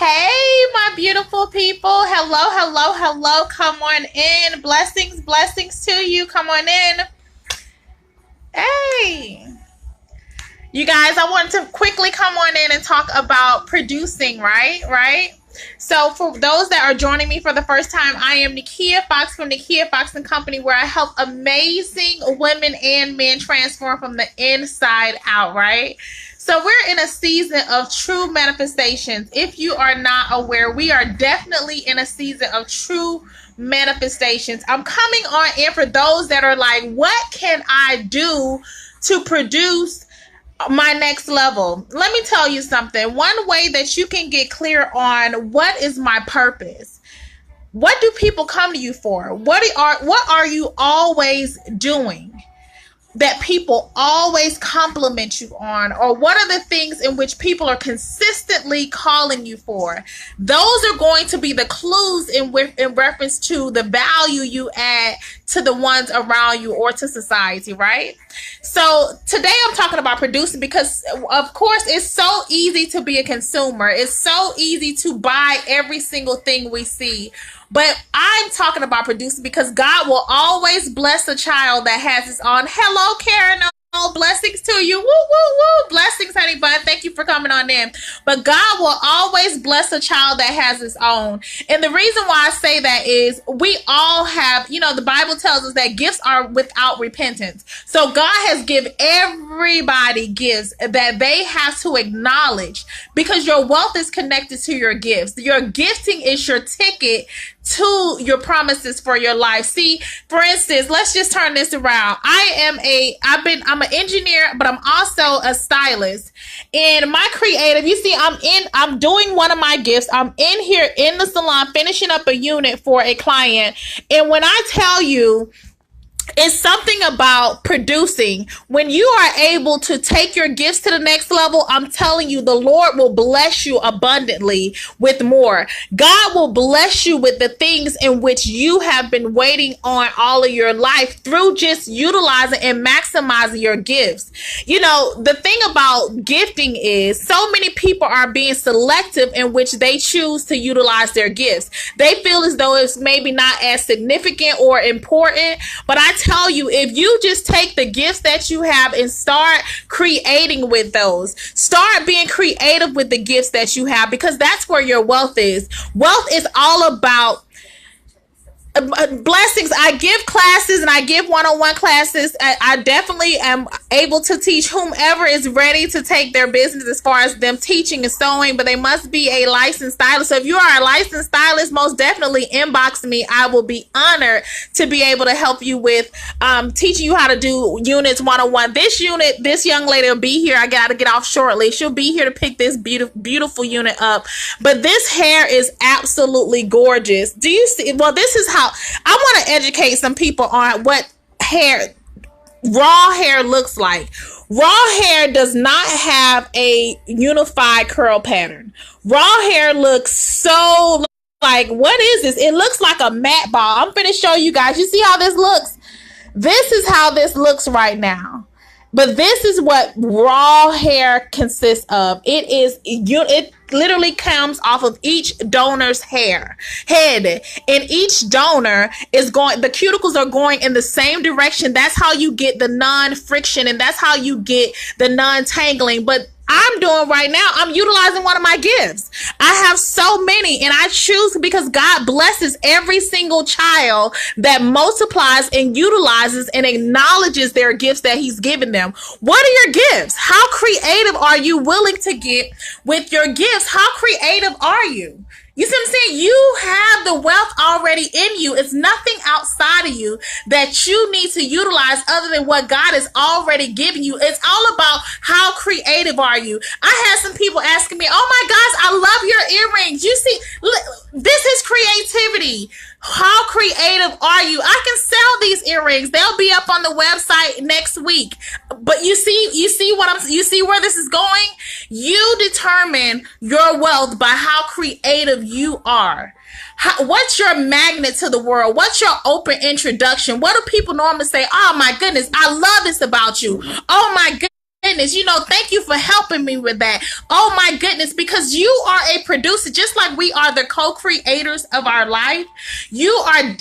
Hey, my beautiful people. Hello, hello, hello. Come on in. Blessings, blessings to you. Come on in. Hey. You guys, I wanted to quickly come on in and talk about producing, right? Right? So for those that are joining me for the first time, I am Nikia Fox from Nikia Fox and Company, where I help amazing women and men transform from the inside out, right? So we're in a season of true manifestations. If you are not aware, we are definitely in a season of true manifestations. I'm coming on in for those that are like, what can I do to produce my next level? Let me tell you something. One way that you can get clear on what is my purpose. What do people come to you for? What are you always doing that people always compliment you on? Or what are the things in which people are consistently calling you for? Those are going to be the clues in reference to the value you add to the ones around you or to society, right? So today I'm talking about producing because, of course, it's so easy to be a consumer. It's so easy to buy every single thing we see. But I'm talking about producing because God will always bless a child that has his own. Hello, Karen. Blessings to you. Woo, woo, woo. Blessings, honey bun. Thank you for coming on in. But God will always bless a child that has his own. And the reason why I say that is we all have, the Bible tells us that gifts are without repentance. So God has given everybody gifts that they have to acknowledge because your wealth is connected to your gifts. Your gifting is your ticket to your promises for your life. See, for instance, let's just turn this around. I'm an engineer, but I'm also a stylist. And my creative, you see, I'm doing one of my gifts. I'm in here in the salon finishing up a unit for a client. And when I tell you, it's something about producing. When you are able to take your gifts to the next level, I'm telling you, the Lord will bless you abundantly with more. God will bless you with the things in which you have been waiting on all of your life through just utilizing and maximizing your gifts. The thing about gifting is so many people are being selective in which they choose to utilize their gifts. They feel as though it's maybe not as significant or important, but I tell you, if you just take the gifts that you have and start creating with those, start being creative with the gifts that you have, because that's where your wealth is. Wealth is all about blessings. I give classes and I give one-on-one classes. I definitely am able to teach whomever is ready to take their business as far as them teaching and sewing, but they must be a licensed stylist. So if you are a licensed stylist, most definitely inbox me. I will be honored to be able to help you with teaching you how to do units one-on-one. This young lady will be here. I gotta get off shortly. She'll be here to pick this beautiful unit up. But this hair is absolutely gorgeous. Do you see? Well, this is how I want to educate some people on what raw hair looks like. Raw hair does not have a unified curl pattern. Raw hair looks so like, what is this? It looks like a matte ball. I'm going to show you guys. You see how this looks? This is how this looks right now. But this is what raw hair consists of. It literally comes off of each donor's head. And each donor the cuticles are going in the same direction. That's how you get the non-friction, and that's how you get the non-tangling. But I'm doing right now, I'm utilizing one of my gifts. I have so many, and I choose because God blesses every single child that multiplies and utilizes and acknowledges their gifts that he's given them. What are your gifts? How creative are you willing to get with your gifts? How creative are you? You see what I'm saying? You have the wealth already in you. It's nothing outside of you that you need to utilize other than what God has already given you. It's all about how creative are you. I had some people asking me, oh my gosh, I love your earrings. You see, this is creativity. How creative are you? I can sell these earrings. They'll be up on the website next week. But you see where this is going? You determine your wealth by how creative you are. What's your magnet to the world? What's your open introduction? What do people normally say? Oh my goodness, I love this about you. Oh my goodness. goodness, thank you for helping me with that. Oh my goodness, because you are a producer, just like we are the co-creators of our life. You are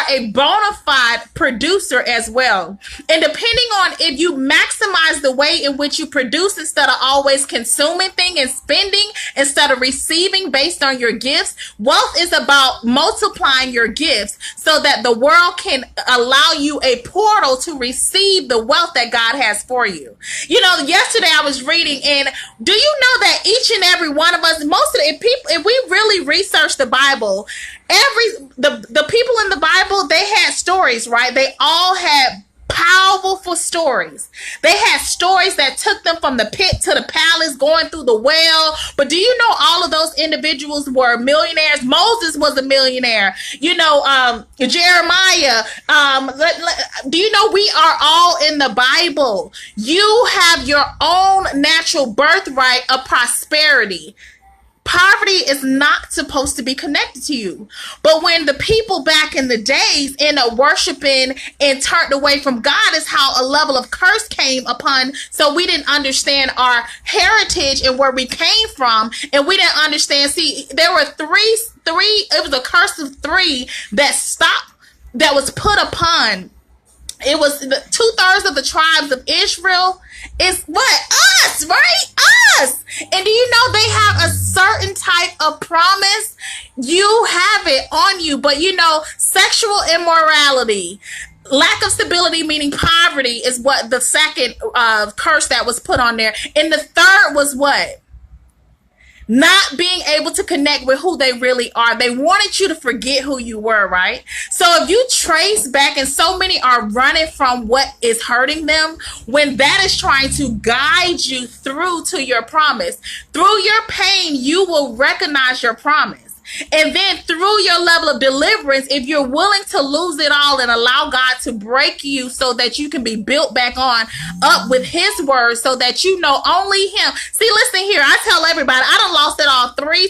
a bona fide producer as well. And depending on if you maximize the way in which you produce instead of always consuming things and spending instead of receiving based on your gifts, wealth is about multiplying your gifts so that the world can allow you a portal to receive the wealth that God has for you. Yesterday I was reading, and do you know that each and every one of us, if we really research the Bible, the people in the Bible, they had stories, right? They all had powerful stories. They had stories that took them from the pit to the palace, going through the well. But do you know all of those individuals were millionaires? Moses was a millionaire. Jeremiah. Do you know we are all in the Bible? You have your own natural birthright of prosperity. Poverty is not supposed to be connected to you. But when the people back in the days end up worshiping and turned away from God, is how a level of curse came upon. So we didn't understand our heritage and where we came from. And we didn't understand. See, there were three, it was a curse of three that was put upon. It was 2/3 of the tribes of Israel. Is what? Us, right? Us. And do you know they have a certain type of promise? You have it on you, but sexual immorality, lack of stability, meaning poverty, is what the second curse that was put on there. And the third was what? Not being able to connect with who they really are. They wanted you to forget who you were, right? So if you trace back, and so many are running from what is hurting them, when that is trying to guide you through to your promise. Through your pain, you will recognize your promise. And then through your level of deliverance, if you're willing to lose it all and allow God to break you so that you can be built back on up with his word, so that only him. See, listen here. I tell everybody, I done lost it all three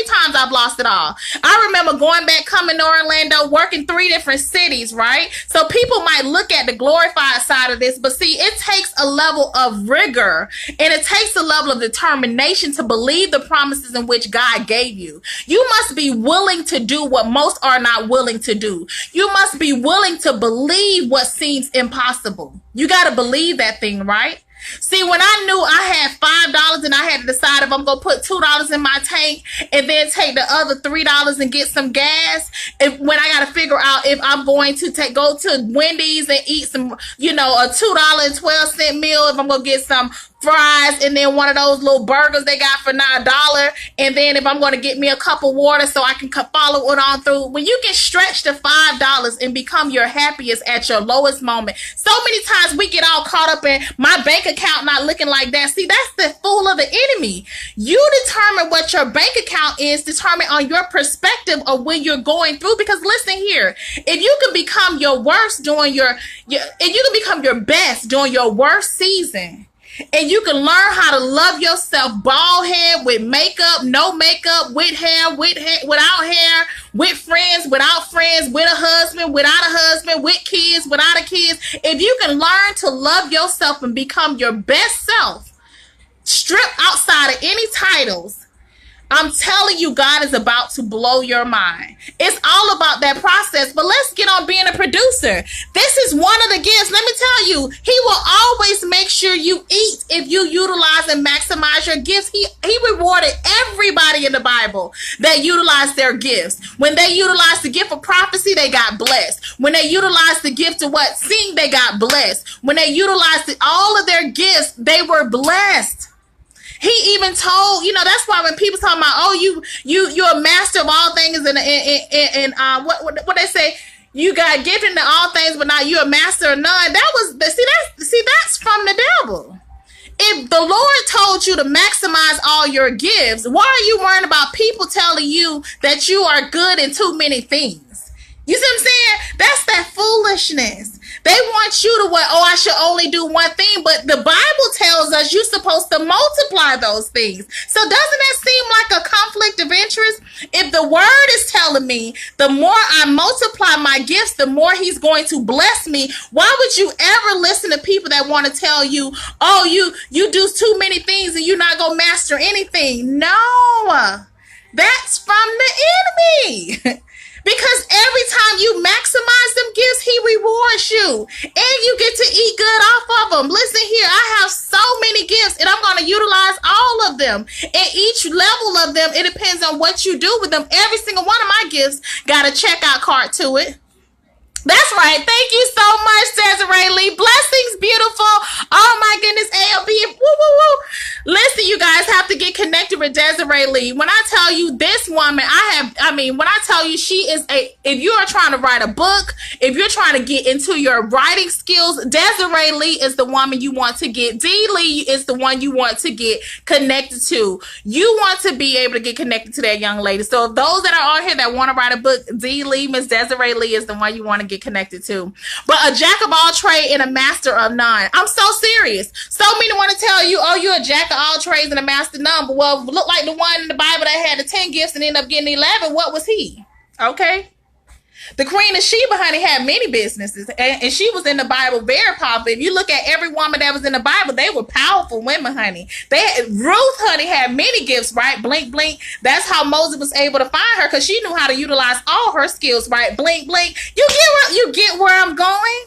times. I've lost it all. I remember going back, coming to Orlando, working 3 different cities, right? So people might look at the glorified side of this, but see, it takes a level of rigor and it takes a level of determination to believe the promises in which God gave you. You must be willing to do what most are not willing to do. You must be willing to believe what seems impossible. You got to believe that thing, right? See, when I knew I had $5 and I had to decide if I'm going to put $2 in my tank and then take the other $3 and get some gas, when I got to figure out if I'm going to go to Wendy's and eat some, a $2.12 meal, if I'm going to get some fries and then one of those little burgers they got for $9, and then if I'm going to get me a cup of water so I can follow it on through. When you can stretch to $5 and become your happiest at your lowest moment, so many times we get all caught up in my bank account not looking like that. See, that's the fool of the enemy. You determine what your bank account is, determine on your perspective of when you're going through. Because listen here, if you can become your worst during if you can become your best during your worst season, and you can learn how to love yourself, bald head, with makeup, no makeup, with hair, without hair, with friends, without friends, with a husband, without a husband, with kids, without a kids. If you can learn to love yourself and become your best self, strip outside of any titles, I'm telling you, God is about to blow your mind. It's all about that process. But let's get on being a producer. This is one of the gifts. Let me tell you, he will always make sure you eat if you utilize and maximize your gifts. He rewarded everybody in the Bible that utilized their gifts. When they utilized the gift of prophecy, they got blessed. When they utilized the gift of sing, they got blessed. When they utilized all of their gifts, they were blessed. He even told, that's why when people talking about, you're a master of all things, and what they say, you got given to all things, but now you're a master of none. That's from the devil. If the Lord told you to maximize all your gifts, why are you worrying about people telling you that you are good in too many things? You see what I'm saying? That's that foolishness. They want you to I should only do one thing, but the Bible tells us you're supposed to multiply those things. So doesn't that seem like a conflict of interest? If the word is telling telling me the more I multiply my gifts, the more he's going to bless me. Why would you ever listen to people that want to tell you, oh, you do too many things and you're not going to master anything? No, that's from the enemy. Because every time you maximize them gifts, he rewards you. And you get to eat good off of them. Listen here, I have so many gifts and I'm going to utilize all of them. And each level of them, it depends on what you do with them. Every single one of my gifts got a checkout card to it. That's right. Thank you so much, Desiree Lee. Blessings, beautiful. Oh my goodness, ALB. Woo, woo, woo. Listen, you guys have to get connected with Desiree Lee. When I tell you this woman, when I tell you she is if you are trying to write a book, if you're trying to get into your writing skills, Desiree Lee is the woman you want to get. Dee Lee is the one you want to get connected to. You want to be able to get connected to that young lady. So if those that are on here that want to write a book, Dee Lee, Miss Desiree Lee is the one you want to get connected to. But a jack of all trade and a master of none. I'm so serious. So many want to tell you, oh, you're a jack of all trades and a master of none. But well, look like the one in the Bible that had the 10 gifts and ended up getting 11. What was he? Okay. The Queen of Sheba, honey, had many businesses, and she was in the Bible very powerful. If you look at every woman that was in the Bible, they were powerful women, honey. Ruth, honey, had many gifts, right? Blink, blink. That's how Moses was able to find her, because she knew how to utilize all her skills, right? Blink, blink. You get where I'm going?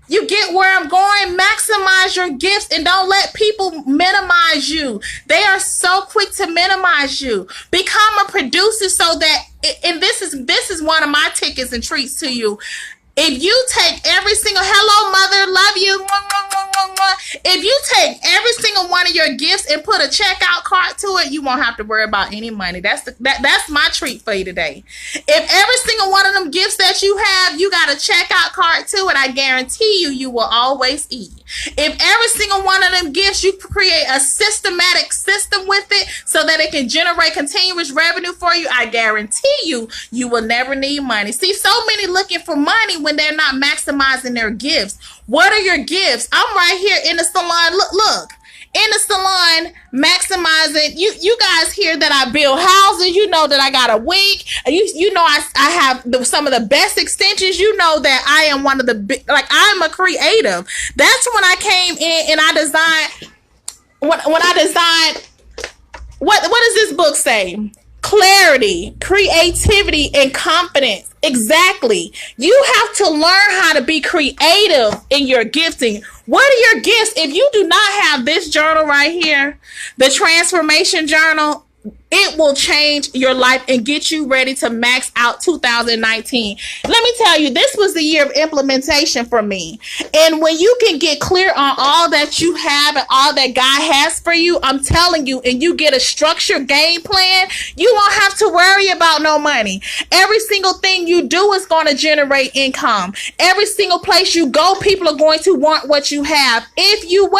You get where I'm going? Maximize your gifts and don't let people minimize you. They are so quick to minimize you. Become a producer so that, and this is one of my tickets and treats to you. If you take every single, hello mother, love you. If you take every single one of your gifts and put a checkout card to it, you won't have to worry about any money. That's my treat for you today. If every single one of them gifts that you have, you got a checkout card to it, I guarantee you will always eat. If every single one of them gifts, you create a systematic system with it so that it can generate continuous revenue for you, I guarantee you will never need money. See, so many looking for money when they're not maximizing their gifts. What are your gifts? I'm right here in the salon. Look. In the salon, maximizing. You guys hear that I build houses. You know that I got a wig. You know I have some of the best extensions. You know that I am one of the I'm a creative. That's when I came in and I designed. When I designed, what does this book say? Clarity, creativity, and confidence. Exactly. You have to learn how to be creative in your gifting. What are your gifts? If you do not have this journal right here, the transformation journal, it will change your life and get you ready to max out 2019. Let me tell you, this was the year of implementation for me. And when you can get clear on all that you have and all that God has for you, I'm telling you, and you get a structured game plan, you won't have to worry about no money. Every single thing you do is going to generate income. Every single place you go, people are going to want what you have. If you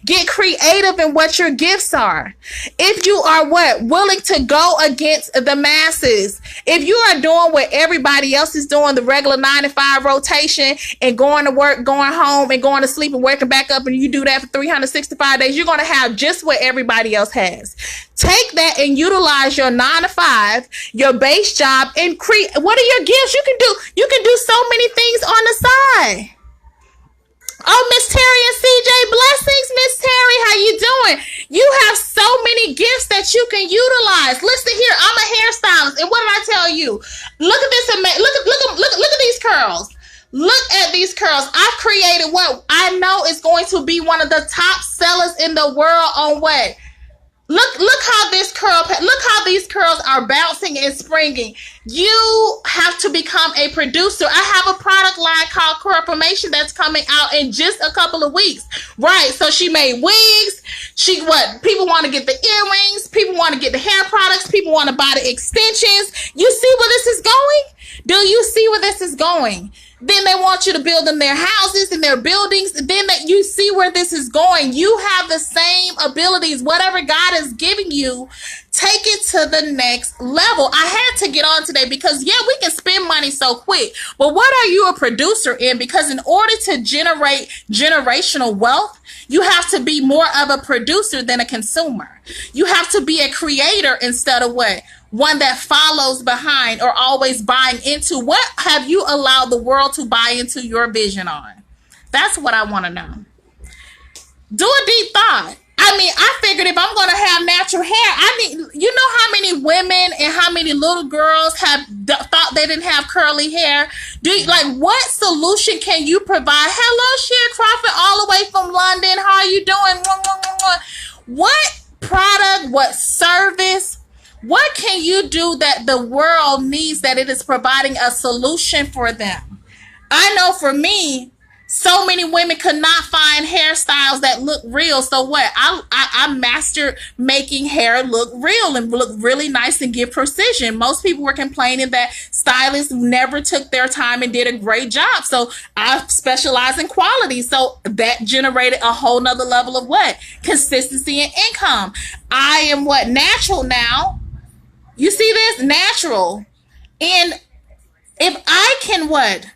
get creative in what your gifts are. If you are willing to go against the masses. If you are doing what everybody else is doing, the regular 9-to-5 rotation, and going to work, going home, and going to sleep and waking back up, and you do that for 365 days, you're going to have just what everybody else has. Take that and utilize your 9-to-5, your base job, and create. What are your gifts? You can do so many things on the side. Oh, Miss Terry and CJ, blessings, Miss Terry. How you doing? You have so many gifts that you can utilize. Listen here, I'm a hairstylist, and what did I tell you? Look at this. Look at these curls. Look at these curls. I've created what I know is going to be one of the top sellers in the world on what? Look how these curls are bouncing and springing. You have to become a producer. I have a product line called Curl Formation that's coming out in just a couple of weeks. Right. So she made wigs. People want to get the earrings. People want to get the hair products. People want to buy the extensions. You see where this is going? Do you see where this is going? Then they want you to build them their houses and their buildings. And then that you see where this is going. You have the same abilities. Whatever God is giving you, take it to the next level. I had to get on today because, yeah, we can spend money so quick. But what are you a producer in? Because in order to generate generational wealth, you have to be more of a producer than a consumer. You have to be a creator instead of what? One that follows behind or always buying into. What have you allowed the world to buy into your vision on? That's what I want to know. Do a deep thought. I mean, I figured if I'm going to have natural hair, I mean, you know how many women and how many little girls have thought they didn't have curly hair? Like, what solution can you provide? Hello, Sheer Crawford, all the way from London. How are you doing? What product, what service, what can you do that the world needs that it is providing a solution for them? I know for me, so many women could not find hairstyles that look real. So what? I mastered making hair look real and look really nice and give precision. Most people were complaining that stylists never took their time and did a great job. So I specialize in quality. So that generated a whole nother level of what? Consistency and income. I am what? Natural now. You see this? Natural. And if I can what?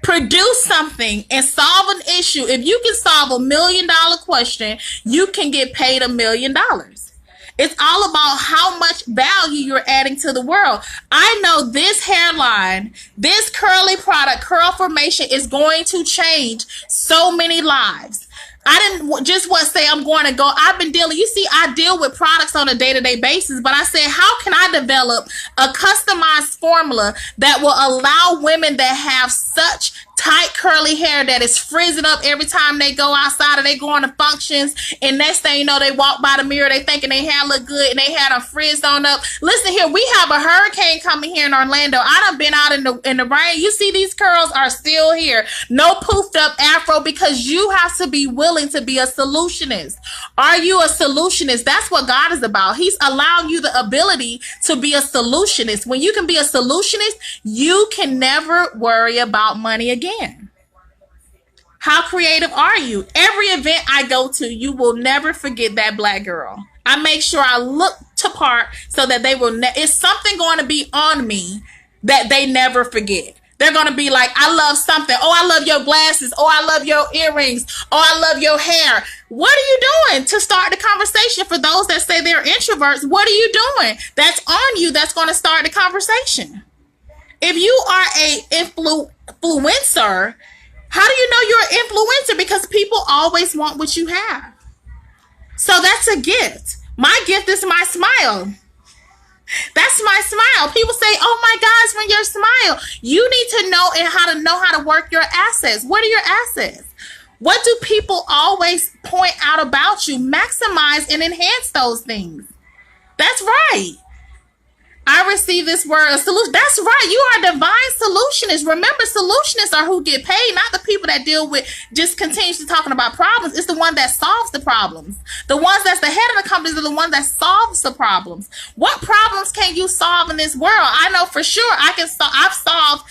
Produce something and solve an issue. If you can solve $1 million question, you can get paid $1 million. It's all about how much value you're adding to the world. I know this hairline, this curly product, curl formation is going to change so many lives. I didn't just want to say I'm going to go. I've been dealing, you see, I deal with products on a day-to-day basis, but I said, how can I develop a customized formula that will allow women that have such tight curly hair that is frizzing up every time they go outside or they go on to functions, and next thing you know, they walk by the mirror, they thinking their hair look good and they had them frizzed on up. Listen here, we have a hurricane coming here in Orlando. I done been out in the rain. You see these curls are still here. No poofed up afro, because you have to be willing to be a solutionist. Are you a solutionist? That's what God is about. He's allowing you the ability to be a solutionist. When you can be a solutionist, you can never worry about money again. How creative are you? Every event I go to, you will never forget that black girl. I make sure I look to part so that they will. It's something going to be on me that they never forget. They're going to be like, I love something. Oh, I love your glasses. Oh, I love your earrings. Oh, I love your hair. What are you doing to start the conversation? For those that say they're introverts, what are you doing? That's on you. That's going to start the conversation. If you are a influencer, how do you know you're an influencer? Because people always want what you have. So that's a gift. My gift is my smile. That's my smile. People say, oh my gosh, from your smile. You need to know how to work your assets. What are your assets? What do people always point out about you? Maximize and enhance those things. That's right. I receive this word, a solution. That's right. You are a divine solutionist. Remember, solutionists are who get paid, not the people that deal with just continuously talking about problems. It's the one that solves the problems. The ones that's the head of the companies are the ones that solves the problems. What problems can you solve in this world? I know for sure I've solved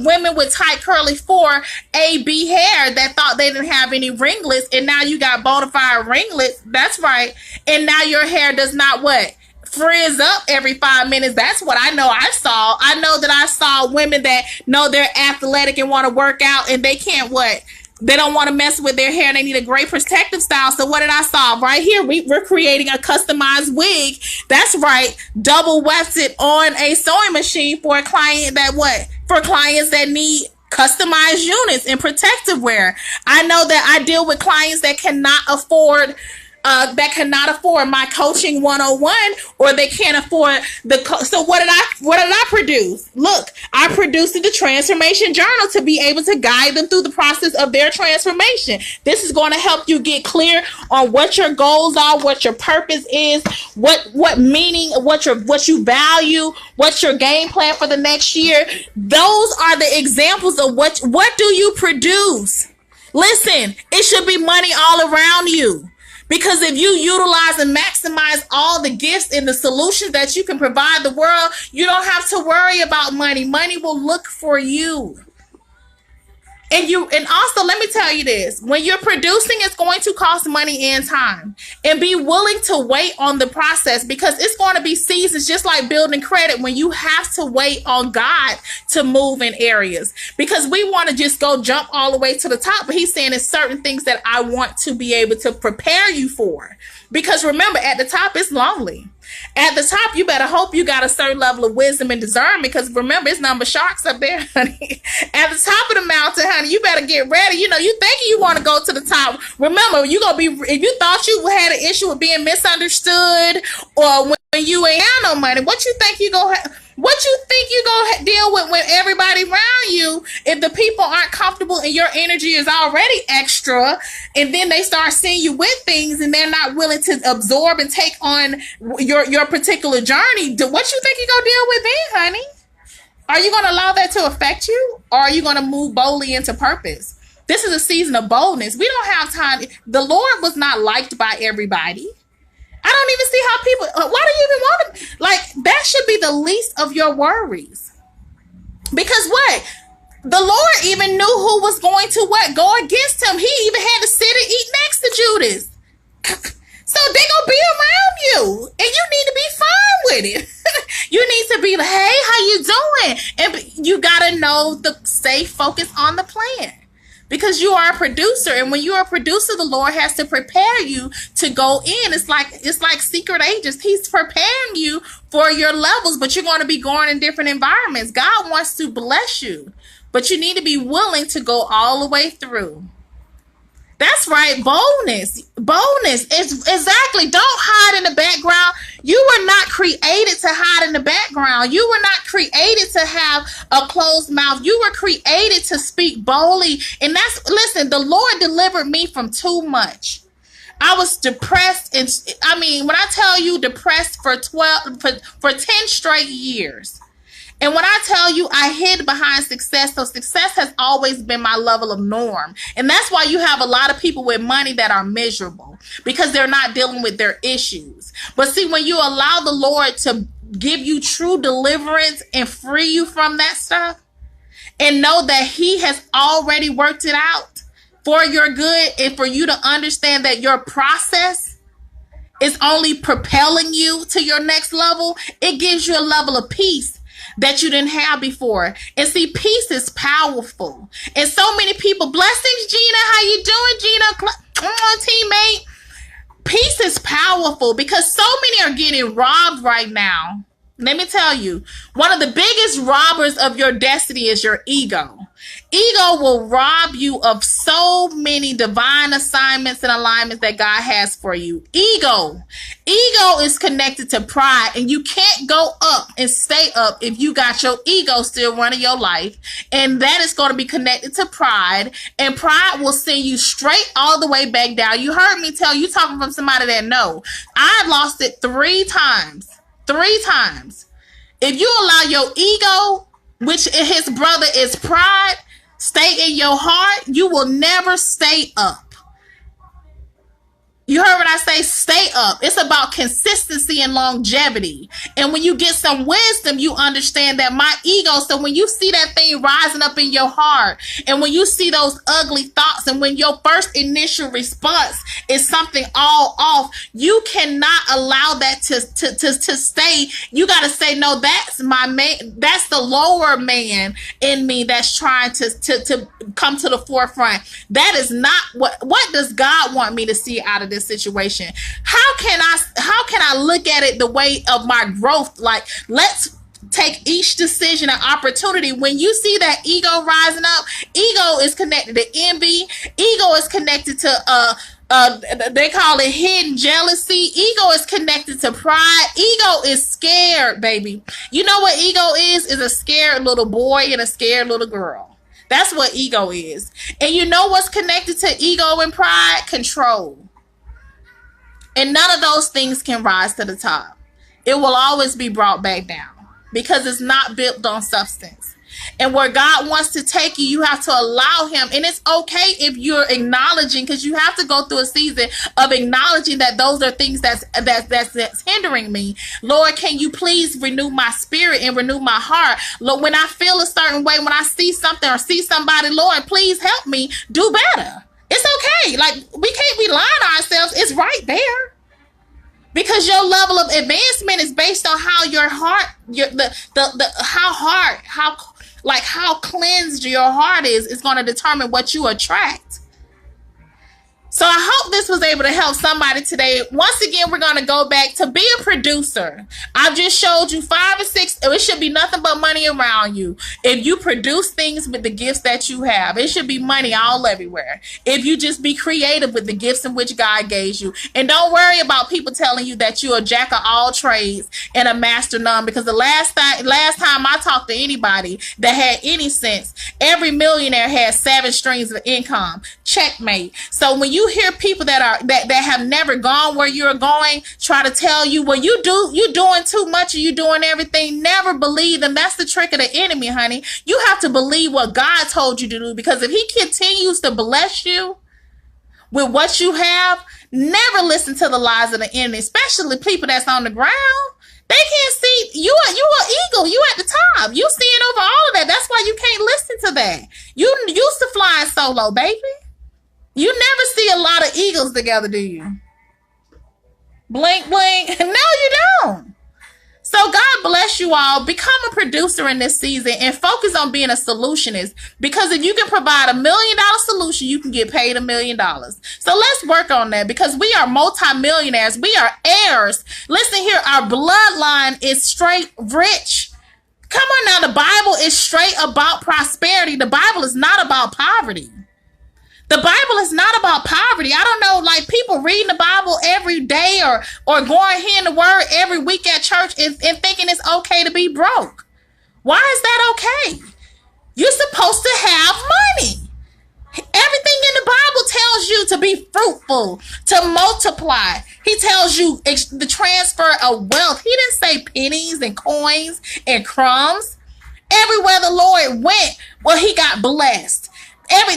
women with tight curly 4AB hair that thought they didn't have any ringlets, and now you got bona fide ringlets. That's right. And now your hair does not what? Frizz up every 5 minutes. That's what I know I saw. I know that I saw women that know they're athletic and want to work out, and they can't what? They don't want to mess with their hair. They need a great protective style. So what did I solve? Right here, we're creating a customized wig. That's right. Double wefted on a sewing machine for a client that what? For clients that need customized units and protective wear. I know that I deal with clients that cannot afford my coaching 101, or they can't afford so what did I produce? Look, I produced the transformation journal to be able to guide them through the process of their transformation. This is going to help you get clear on what your goals are, what your purpose is, what meaning, what you value, what's your game plan for the next year. Those are the examples of what do you produce. Listen, it should be money all around you. Because if you utilize and maximize all the gifts and the solutions that you can provide the world, you don't have to worry about money. Money will look for you. And also let me tell you this, when you're producing, it's going to cost money and time, and be willing to wait on the process, because it's going to be seasons, just like building credit, when you have to wait on God to move in areas, because we want to just go jump all the way to the top. But he's saying it's certain things that I want to be able to prepare you for, because remember, at the top it's lonely. At the top, you better hope you got a certain level of wisdom and discernment, because remember, it's number sharks up there, honey. At the top of the mountain, honey, you better get ready. You know, you think you want to go to the top. Remember, you gonna be, if you thought you had an issue with being misunderstood, or when you ain't have no money, what you think you gonna have? What you think you gonna deal with everybody around you, if the people aren't comfortable and your energy is already extra, and then they start seeing you with things and they're not willing to absorb and take on your particular journey? What you think you gonna deal with then, honey? Are you gonna allow that to affect you, or are you gonna move boldly into purpose? This is a season of boldness. We don't have time. The Lord was not liked by everybody. I don't even see how people, why do you even want to, like, that should be the least of your worries. Because what? The Lord even knew who was going to what? Go against him. He even had to sit and eat next to Judas. So they gonna be around you, and you need to be fine with it. You need to be like, hey, how you doing? And you gotta know the stay focused on the plan. Because you are a producer, and when you are a producer, the Lord has to prepare you to go in. It's like secret agents. He's preparing you for your levels, but you're going to be going in different environments. God wants to bless you, but you need to be willing to go all the way through. That's right. Boldness. It's exactly. Don't hide in the background. You were not created to hide in the background. You were not created to have a closed mouth. You were created to speak boldly. And listen, the Lord delivered me from too much. I was depressed. And I mean, when I tell you depressed for 10 straight years. And when I tell you I hid behind success, so success has always been my level of norm. And that's why you have a lot of people with money that are miserable, because they're not dealing with their issues. But see, when you allow the Lord to give you true deliverance and free you from that stuff, and know that he has already worked it out for your good, and for you to understand that your process is only propelling you to your next level, it gives you a level of peace that you didn't have before. And see, peace is powerful. And so many people, blessings, Gina, how you doing, Gina? Come on, teammate. Peace is powerful, because so many are getting robbed right now. Let me tell you, one of the biggest robbers of your destiny is your ego. Ego will rob you of so many divine assignments and alignments that God has for you. Ego is connected to pride, and you can't go up and stay up if you got your ego still running your life. And that is going to be connected to pride, and pride will send you straight all the way back down. You heard me tell you, talking from somebody that know. I lost it 3 times. 3 times. If you allow your ego, which his brother is pride, stay in your heart, you will never stay up. You heard what I say? Stay up. It's about consistency and longevity. And when you get some wisdom, you understand that my ego. So when you see that thing rising up in your heart, and when you see those ugly thoughts, and when your first initial response is something all off, you cannot allow that to stay. You got to say, no, that's my man. That's the lower man in me that's trying to come to the forefront. That is not what does God want me to see out of this situation? How can I look at it the way of my growth? Like, let's take each decision an opportunity. When you see that ego rising up, ego is connected to envy. Ego is connected to they call it hidden jealousy. Ego is connected to pride. Ego is scared, baby. You know what ego is? Is a scared little boy and a scared little girl. That's what ego is. And you know what's connected to ego and pride? Control. And none of those things can rise to the top. It will always be brought back down, because it's not built on substance. And where God wants to take you, you have to allow him. And it's okay if you're acknowledging, because you have to go through a season of acknowledging that those are things that's hindering me. Lord, can you please renew my spirit and renew my heart? Lord, when I feel a certain way, when I see something or see somebody, Lord, please help me do better. It's okay. Like, we can't be lying to ourselves. It's right there. Because your level of advancement is based on how your heart, how cleansed your heart is going to determine what you attract. So I hope this was able to help somebody today. Once again, we're going to go back to be a producer. I've just showed you 5 or 6. It should be nothing but money around you. If you produce things with the gifts that you have, it should be money all everywhere. If you just be creative with the gifts in which God gave you. And don't worry about people telling you that you're a jack of all trades and a master none. Because the last time I talked to anybody that had any sense, every millionaire has 7 streams of income. Checkmate. So when you hear people that have never gone where you're going try to tell you, well, you're doing too much or you doing everything, never believe them. That's the trick of the enemy, honey. You have to believe what God told you to do, because if he continues to bless you with what you have, never listen to the lies of the enemy, especially people that's on the ground. They can't see you an eagle. You at the top. You seeing over all of that. That's why you can't listen to that. You used to flying solo, baby. You never see a lot of eagles together, do you? Blink, blink. No, you don't. So God bless you all. Become a producer in this season and focus on being a solutionist. Because if you can provide $1 million solution, you can get paid $1 million. So let's work on that, because we are multimillionaires. We are heirs. Listen here, our bloodline is straight rich. Come on now, the Bible is straight about prosperity. The Bible is not about poverty. The Bible is not about poverty. I don't know, like people reading the Bible every day or going hearing the word every week at church and thinking it's okay to be broke. Why is that okay? You're supposed to have money. Everything in the Bible tells you to be fruitful, to multiply. He tells you the transfer of wealth. He didn't say pennies and coins and crumbs. Everywhere the Lord went, well, he got blessed.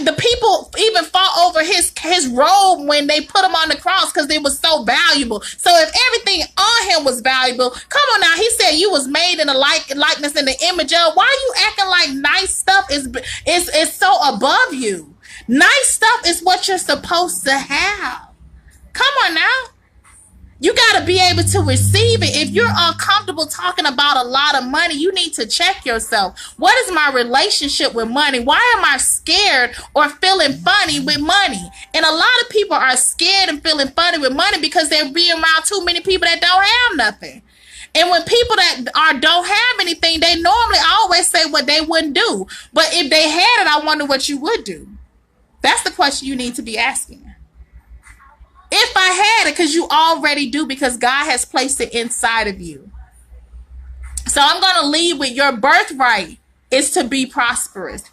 The people even fought over his robe when they put him on the cross because it was so valuable. So if everything on him was valuable, come on now, he said you was made in the likeness in the image of. Why are you acting like nice stuff is so above you? Nice stuff is what you're supposed to have. Come on now. You got to be able to receive it. If you're uncomfortable talking about a lot of money, you need to check yourself. What is my relationship with money? Why am I scared or feeling funny with money? And a lot of people are scared and feeling funny with money because they're being around too many people that don't have nothing. And when people that don't have anything, they normally always say what they wouldn't do. But if they had it, I wonder what you would do. That's the question you need to be asking. If I had it, because you already do, because God has placed it inside of you. So I'm going to leave with your birthright is to be prosperous.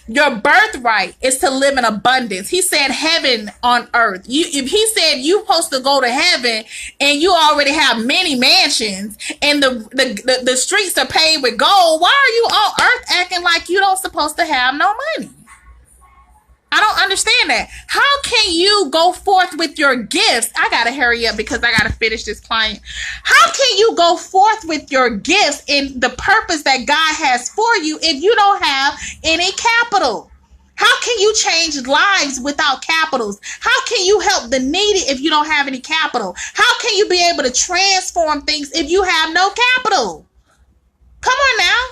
Your birthright is to live in abundance. He said heaven on earth. If he said you're supposed to go to heaven and you already have many mansions and the streets are paved with gold, why are you on earth acting like you don't supposed to have no money? I don't understand that. How can you go forth with your gifts? I got to hurry up because I got to finish this client. How can you go forth with your gifts in the purpose that God has for you if you don't have any capital? How can you change lives without capitals? How can you help the needy if you don't have any capital? How can you be able to transform things if you have no capital? Come on now.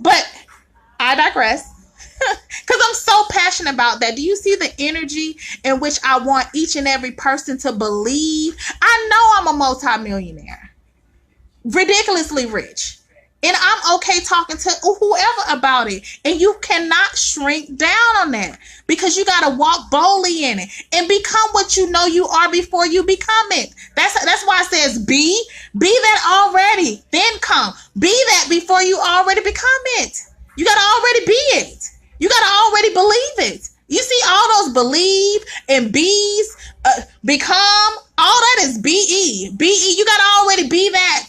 But I digress. Because I'm so passionate about that. Do you see the energy in which I want each and every person to believe? I know I'm a multimillionaire, ridiculously rich, and I'm okay talking to whoever about it. And you cannot shrink down on that, because you got to walk boldly in it and become what you know you are before you become it. That's why it says be that already, then come. Be that before you already become it. You got to already be it. You got to already believe it. You see all those believe and bees, become, all that is BE. BE, you got to already be that.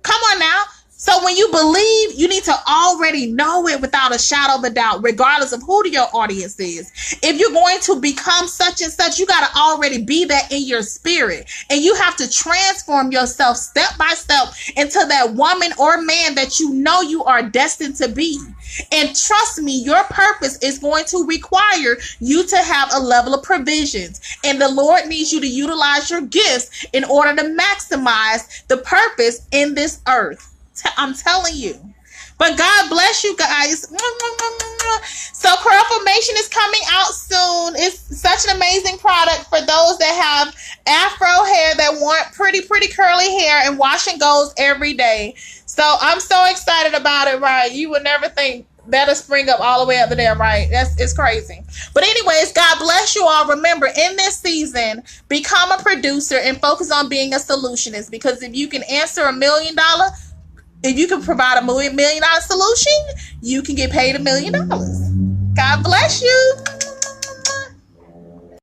Come on now. So when you believe, you need to already know it without a shadow of a doubt, regardless of who your audience is. If you're going to become such and such, you got to already be that in your spirit. And you have to transform yourself step by step into that woman or man that you know you are destined to be. And trust me, your purpose is going to require you to have a level of provisions. And the Lord needs you to utilize your gifts in order to maximize the purpose in this earth. I'm telling you. But God bless you guys. So Curl Formation is coming out soon. It's such an amazing product for those that have afro hair, that want pretty curly hair, and wash and goes every day. So I'm so excited about it, right? You would never think that'll spring up all the way up to there, right? It's crazy. But anyways, God bless you all. Remember, in this season, become a producer and focus on being a solutionist. Because if you can answer $1 million, if you can provide $1 million solution, you can get paid $1 million. God bless you.